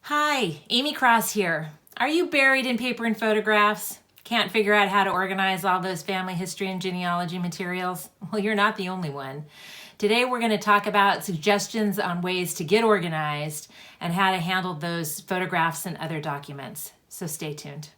Hi, Aimee Cross here. Are you buried in paper and photographs? Can't figure out how to organize all those family history and genealogy materials? Well, you're not the only one. Today we're going to talk about suggestions on ways to get organized and how to handle those photographs and other documents. So stay tuned.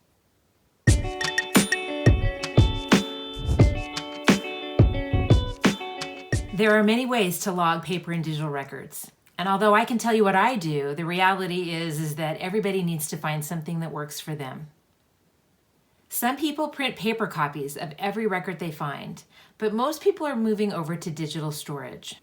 There are many ways to log paper and digital records. And although I can tell you what I do, the reality is that everybody needs to find something that works for them. Some people print paper copies of every record they find, but most people are moving over to digital storage.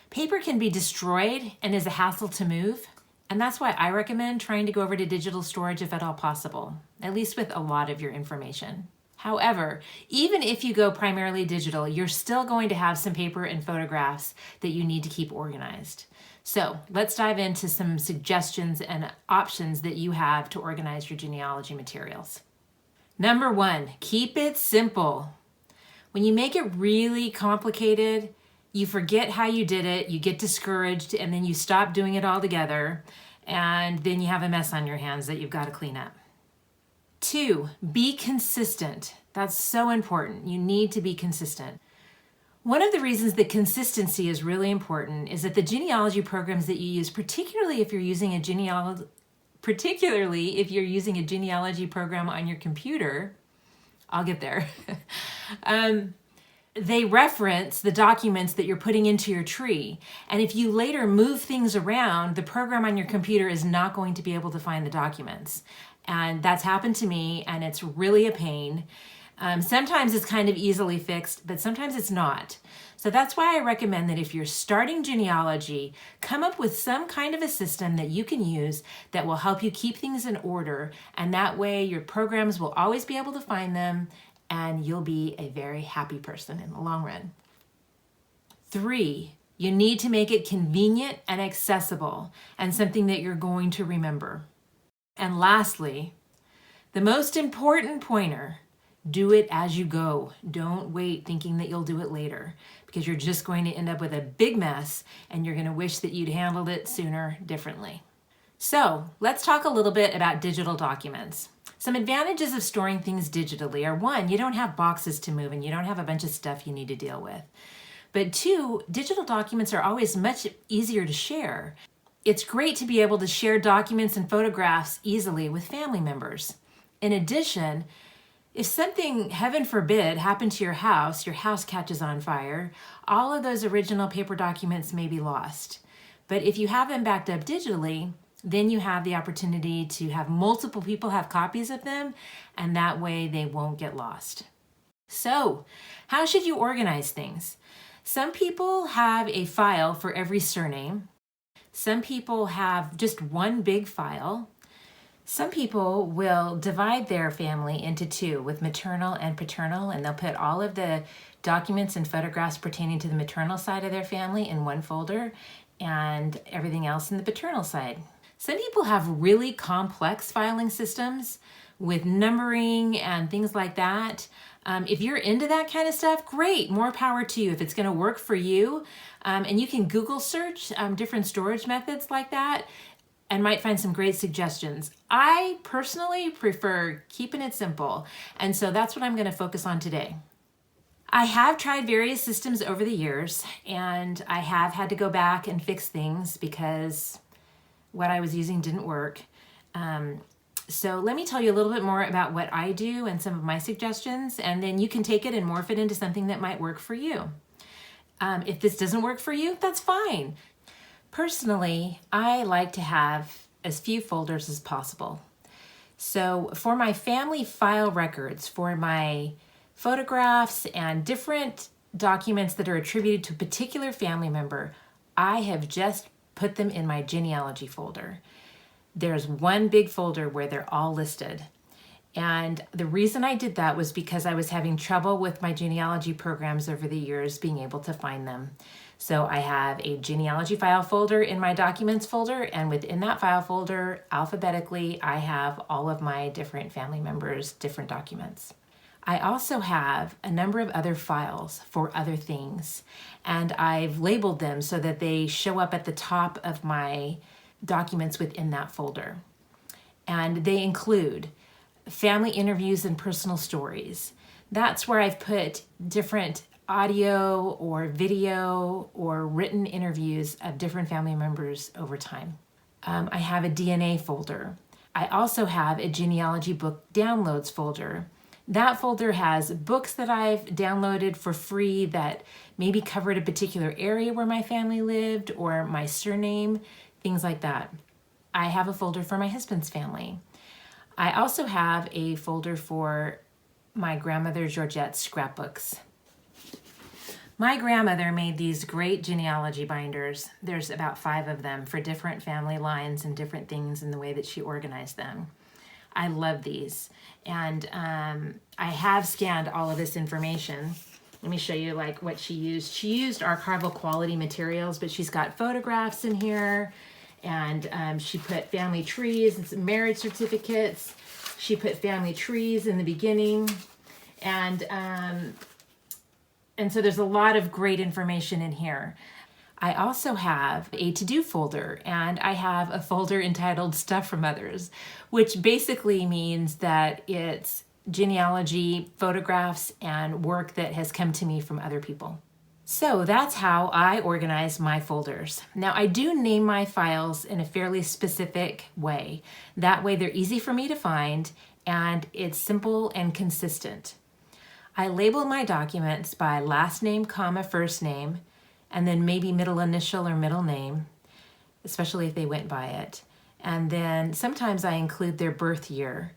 Paper can be destroyed and is a hassle to move, and that's why I recommend trying to go over to digital storage if at all possible, at least with a lot of your information. However, even if you go primarily digital, you're still going to have some paper and photographs that you need to keep organized. So let's dive into some suggestions and options that you have to organize your genealogy materials. Number one, keep it simple. When you make it really complicated, you forget how you did it, you get discouraged, and then you stop doing it altogether, and then you have a mess on your hands that you've got to clean up. 2, be consistent. That's so important. You need to be consistent. One of the reasons that consistency is really important is that the genealogy programs that you use, particularly if you're using a genealogy program on your computer, I'll get there. They reference the documents that you're putting into your tree. And if you later move things around, the program on your computer is not going to be able to find the documents. And that's happened to me, and it's really a pain. Sometimes it's kind of easily fixed, but sometimes it's not. So that's why I recommend that if you're starting genealogy, come up with some kind of a system that you can use that will help you keep things in order, and that way your programs will always be able to find them, and you'll be a very happy person in the long run. 3, you need to make it convenient and accessible, and something that you're going to remember. And lastly, the most important pointer, do it as you go. Don't wait thinking that you'll do it later, because you're just going to end up with a big mess and you're going to wish that you'd handled it sooner differently. So let's talk a little bit about digital documents. Some advantages of storing things digitally are 1, you don't have boxes to move and you don't have a bunch of stuff you need to deal with. But 2, digital documents are always much easier to share. It's great to be able to share documents and photographs easily with family members. In addition, if something, heaven forbid, happened to your house catches on fire, all of those original paper documents may be lost. But if you have them backed up digitally, then you have the opportunity to have multiple people have copies of them, and that way they won't get lost. So, how should you organize things? Some people have a file for every surname. Some people have just one big file. Some people will divide their family into 2 with maternal and paternal, and they'll put all of the documents and photographs pertaining to the maternal side of their family in one folder and everything else in the paternal side. Some people have really complex filing systems with numbering and things like that. If you're into that kind of stuff, great, more power to you if it's going to work for you. And you can Google search different storage methods like that and might find some great suggestions. I personally prefer keeping it simple, and so that's what I'm going to focus on today. I have tried various systems over the years, and I have had to go back and fix things because what I was using didn't work. So let me tell you a little bit more about what I do and some of my suggestions, and then you can take it and morph it into something that might work for you. If this doesn't work for you, that's fine. Personally, I like to have as few folders as possible. So for my family file records, for my photographs and different documents that are attributed to a particular family member, I have just put them in my genealogy folder. There's one big folder where they're all listed. And the reason I did that was because I was having trouble with my genealogy programs over the years being able to find them. So I have a genealogy file folder in my documents folder, and within that file folder, alphabetically, I have all of my different family members' different documents. I also have a number of other files for other things, and I've labeled them so that they show up at the top of my documents within that folder. And they include family interviews and personal stories. That's where I've put different audio or video or written interviews of different family members over time. I have a DNA folder. I also have a genealogy book downloads folder. That folder has books that I've downloaded for free that maybe covered a particular area where my family lived or my surname, things like that. I have a folder for my husband's family. I also have a folder for my grandmother Georgette's scrapbooks. My grandmother made these great genealogy binders. There's about 5 of them for different family lines and different things in the way that she organized them. I love these. And I have scanned all of this information. Let me show you like what she used. She used archival quality materials, but she's got photographs in here. And she put family trees and some marriage certificates. She put family trees in the beginning. And so there's a lot of great information in here. I also have a to-do folder, and I have a folder entitled Stuff from Others, which basically means that it's genealogy, photographs, and work that has come to me from other people. So that's how I organize my folders. Now I do name my files in a fairly specific way. That way they're easy for me to find, and it's simple and consistent. I label my documents by last name, comma, first name, and then maybe middle initial or middle name, especially if they went by it. And then sometimes I include their birth year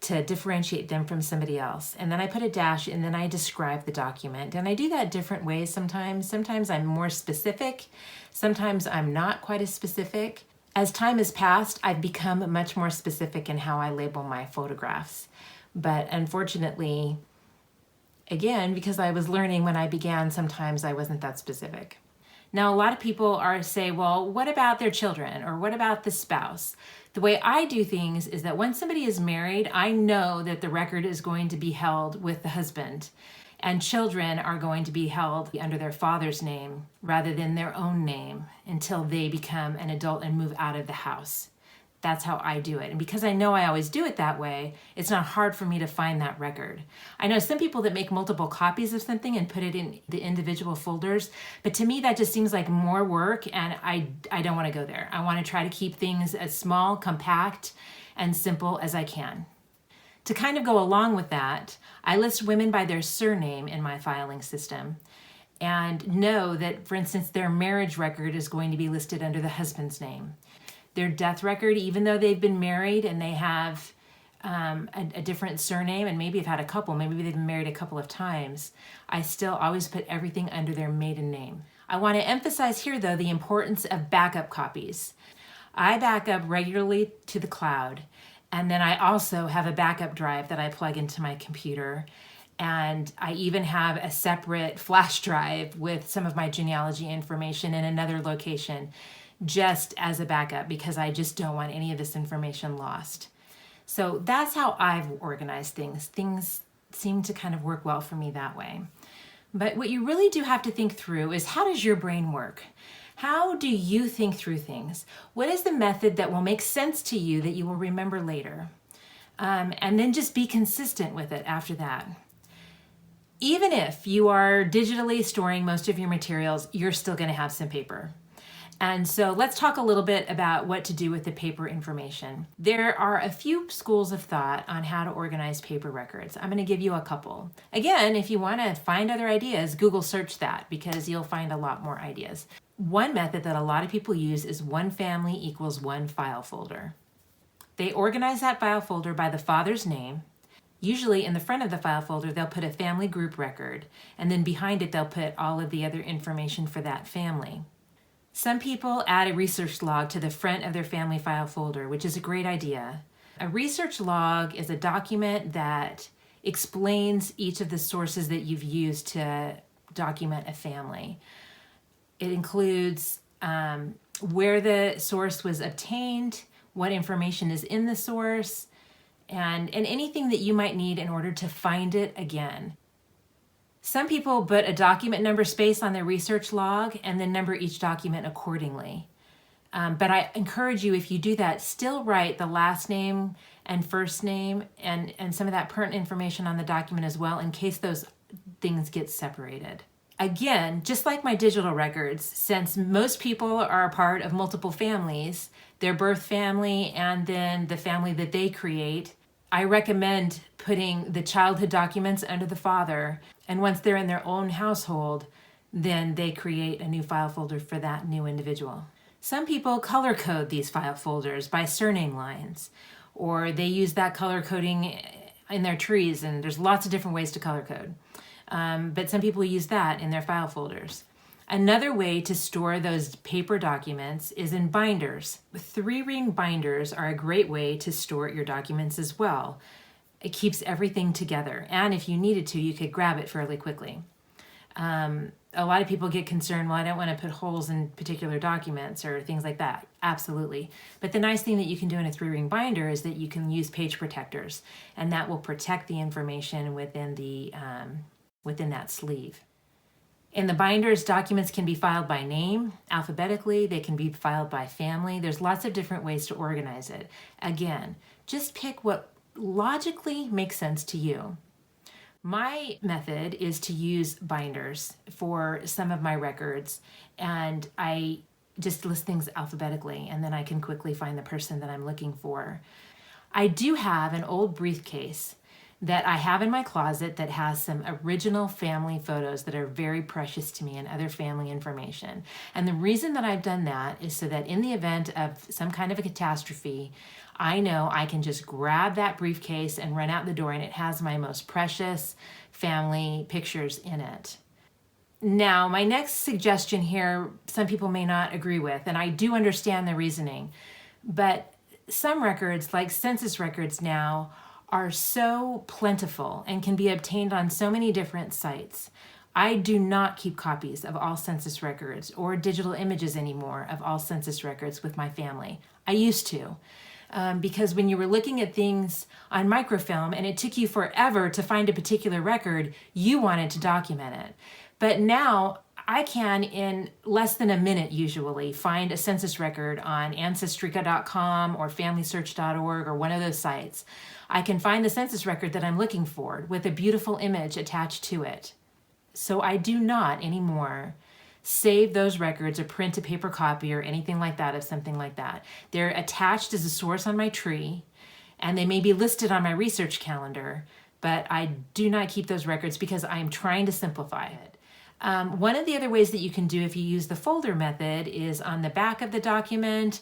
to differentiate them from somebody else. And then I put a dash and then I describe the document. And I do that different ways sometimes. Sometimes I'm more specific. Sometimes I'm not quite as specific. As time has passed, I've become much more specific in how I label my photographs. But unfortunately, again, because I was learning when I began, sometimes I wasn't that specific. Now, a lot of people say, well, what about their children? Or what about the spouse? The way I do things is that when somebody is married, I know that the record is going to be held with the husband, and children are going to be held under their father's name rather than their own name until they become an adult and move out of the house. That's how I do it. And because I know I always do it that way, it's not hard for me to find that record. I know some people that make multiple copies of something and put it in the individual folders, but to me that just seems like more work, and I don't want to go there. I want to try to keep things as small, compact, and simple as I can. To kind of go along with that, I list women by their surname in my filing system, and know that, for instance, their marriage record is going to be listed under the husband's name. Their death record, even though they've been married and they have a different surname, and maybe have had a couple, maybe they've been married a couple of times, I still always put everything under their maiden name. I want to emphasize here, though, the importance of backup copies. I back up regularly to the cloud, and then I also have a backup drive that I plug into my computer. And I even have a separate flash drive with some of my genealogy information in another location, just as a backup, because I just don't want any of this information lost. So that's how I've organized things. Things seem to kind of work well for me that way. But what you really do have to think through is, how does your brain work? How do you think through things? What is the method that will make sense to you that you will remember later? And then just be consistent with it after that. Even if you are digitally storing most of your materials, you're still going to have some paper. And so let's talk a little bit about what to do with the paper information. There are a few schools of thought on how to organize paper records. I'm going to give you a couple. Again, if you want to find other ideas, Google search that, because you'll find a lot more ideas. One method that a lot of people use is one family equals one file folder. They organize that file folder by the father's name. Usually in the front of the file folder, they'll put a family group record, and then behind it, they'll put all of the other information for that family. Some people add a research log to the front of their family file folder, which is a great idea. A research log is a document that explains each of the sources that you've used to document a family. It includes where the source was obtained, what information is in the source, and anything that you might need in order to find it again. Some people put a document number space on their research log and then number each document accordingly. But I encourage you, if you do that, still write the last name and first name and some of that pertinent information on the document as well, in case those things get separated. Again, just like my digital records, since most people are a part of multiple families, their birth family and then the family that they create, I recommend putting the childhood documents under the father, and once they're in their own household, then they create a new file folder for that new individual. Some people color code these file folders by surname lines, or they use that color coding in their trees, and there's lots of different ways to color code. But some people use that in their file folders. Another way to store those paper documents is in binders. 3-ring binders are a great way to store your documents as well. It keeps everything together, and if you needed to, you could grab it fairly quickly. A lot of people get concerned, well, I don't want to put holes in particular documents or things like that. Absolutely. But the nice thing that you can do in a 3-ring binder is that you can use page protectors, and that will protect the information within that sleeve. In the binders, documents can be filed by name, alphabetically. They can be filed by family. There's lots of different ways to organize it. Again, just pick what logically makes sense to you. My method is to use binders for some of my records, and I just list things alphabetically, and then I can quickly find the person that I'm looking for. I do have an old briefcase that I have in my closet that has some original family photos that are very precious to me and other family information. And the reason that I've done that is so that in the event of some kind of a catastrophe, I know I can just grab that briefcase and run out the door, and it has my most precious family pictures in it. Now, my next suggestion here, some people may not agree with, and I do understand the reasoning, but some records, like census records now, are so plentiful and can be obtained on so many different sites. I do not keep copies of all census records or digital images anymore of all census records with my family. I used to, because when you were looking at things on microfilm and it took you forever to find a particular record, you wanted to document it. But now I can, in less than a minute usually, find a census record on Ancestry.com or FamilySearch.org or one of those sites. I can find the census record that I'm looking for with a beautiful image attached to it. So I do not anymore save those records or print a paper copy or anything like that of something like that. They're attached as a source on my tree, and they may be listed on my research calendar, but I do not keep those records because I'm trying to simplify it. One of the other ways that you can do if you use the folder method is on the back of the document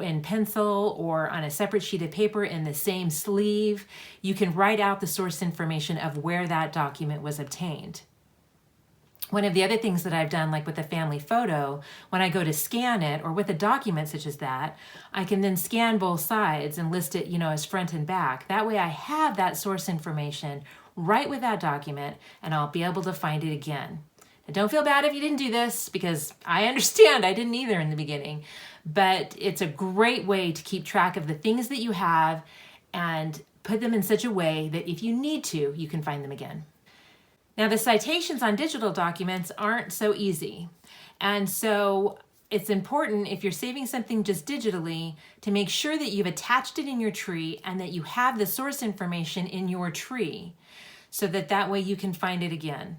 in pencil or on a separate sheet of paper in the same sleeve, you can write out the source information of where that document was obtained. One of the other things that I've done, like with a family photo, when I go to scan it, or with a document such as that, I can then scan both sides and list it, as front and back. That way I have that source information right with that document, and I'll be able to find it again. Now, don't feel bad if you didn't do this, because I understand I didn't either in the beginning, but it's a great way to keep track of the things that you have and put them in such a way that if you need to, you can find them again. Now, the citations on digital documents aren't so easy. And so it's important, if you're saving something just digitally, to make sure that you've attached it in your tree and that you have the source information in your tree so that way you can find it again.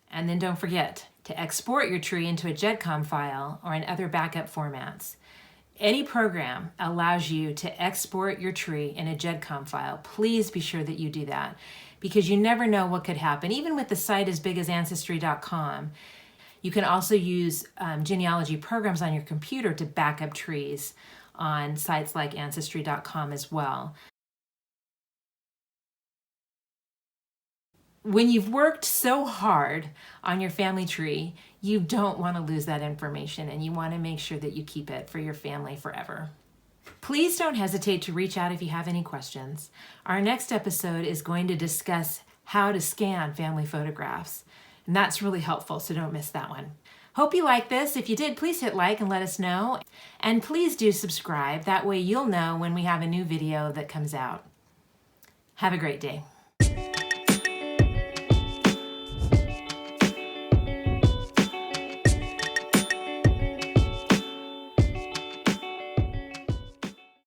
And then don't forget to export your tree into a GEDCOM file or in other backup formats. Any program allows you to export your tree in a GEDCOM file. Please be sure that you do that, because you never know what could happen. Even with the site as big as Ancestry.com, you can also use genealogy programs on your computer to back up trees on sites like Ancestry.com as well. When you've worked so hard on your family tree, you don't want to lose that information, and you want to make sure that you keep it for your family forever. Please don't hesitate to reach out if you have any questions. Our next episode is going to discuss how to scan family photographs, and that's really helpful, so don't miss that one. Hope you like this. If you did, please hit like and let us know. And please do subscribe. That way you'll know when we have a new video that comes out. Have a great day.